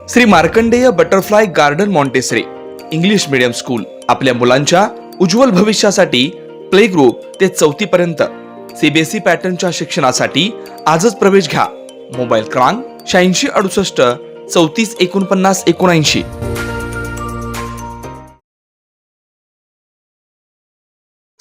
Shri Markandeya butterfly garden Montessori English medium school आपल्या मुलांच्या उज्ज्वल भविष्यासाठी प्ले ग्रुप ते 4थी पर्यंत सीबीएसई पॅटर्नच्या शिक्षणासाठी आजच प्रवेश घ्या. मोबाईल क्रमांक 8668 34 49 79.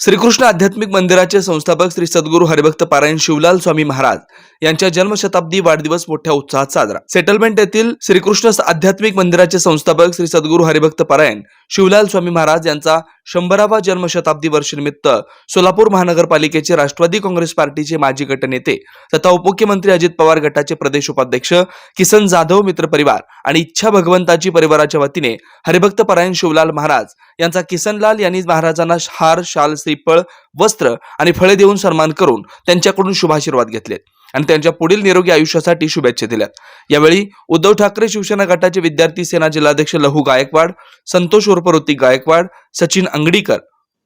श्रीकृष्ण आध्यात्मिक मंदिराचे संस्थापक श्री सद्गुरू हरिभक्त पारायण शिवलाल स्वामी महाराज यांच्या जन्मशताब्दी वाढदिवस मोठ्या उत्साहात साजरा. सेटलमेंट येथील श्रीकृष्ण आध्यात्मिक मंदिराचे संस्थापक श्री सद्गुरू हरिभक्त पारायण शिवलाल स्वामी महाराज यांचा 100वा जन्मशताब्दी वर्षानिमित्त सोलापूर महानगरपालिकेचे राष्ट्रवादी काँग्रेस पार्टीचे माजी गटनेते तथा उपमुख्यमंत्री अजित पवार गटाचे प्रदेश उपाध्यक्ष किसन जाधव मित्र परिवार आणि इच्छा भगवंताची परिवाराच्या वतीने हरिभक्त पारायण शिवलाल महाराज यांचा किसनलाल यांनी महाराजांना हार, शाल, श्रीफळ, वस्त्र आणि फळे देऊन सन्मान करून त्यांच्याकडून शुभाशीर्वाद घेतलेत आणि त्यांच्या पुढील निरोगी आयुष्यासाठी शुभेच्छा दिल्यात. यावेळी उद्धव ठाकरे शिवसेना गटाचे विद्यार्थी सेना जिल्हाध्यक्ष लहू गायकवाड, संतोष उर्फ ऋतिक गायकवाड, सचिन अंगडीकर,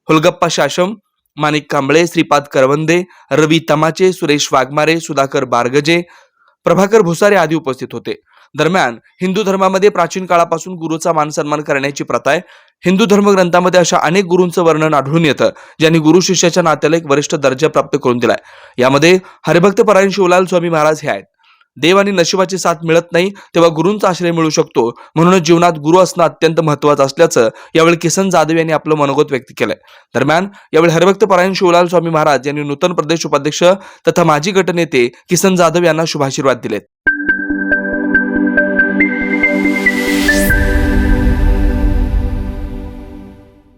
हुलगप्पा शाशम, माणिक कांबळे, श्रीपाद करवंदे, रवी तमाचे, सुरेश वाघमारे, सुधाकर बारगजे, प्रभाकर भुसारे आदी उपस्थित होते. दरम्यान हिंदू धर्मामध्ये प्राचीन काळापासून गुरुचा मान सन्मान करण्याची प्रथा आहे. हिंदू धर्मग्रंथामध्ये अशा अनेक गुरूंचं वर्णन आढळून येतं ज्यांनी गुरु शिष्याच्या नात्याला एक वरिष्ठ दर्जा प्राप्त करून दिलाय. यामध्ये हरिभक्त पारायण शिवलाल स्वामी महाराज हे आहेत. देव आणि नशिबाची साथ मिळत नाही तेव्हा गुरूंचा आश्रय मिळू शकतो, म्हणूनच जीवनात गुरु असणं अत्यंत महत्वाचं असल्याचं यावेळी किसन जाधव यांनी आपलं मनोगत व्यक्त केलंय. दरम्यान यावेळी हरिभक्त पारायण शिवलाल स्वामी महाराज यांनी नूतन प्रदेश उपाध्यक्ष तथा माजी गटनेते किसन जाधव यांना शुभाशीर्वाद दिलेत.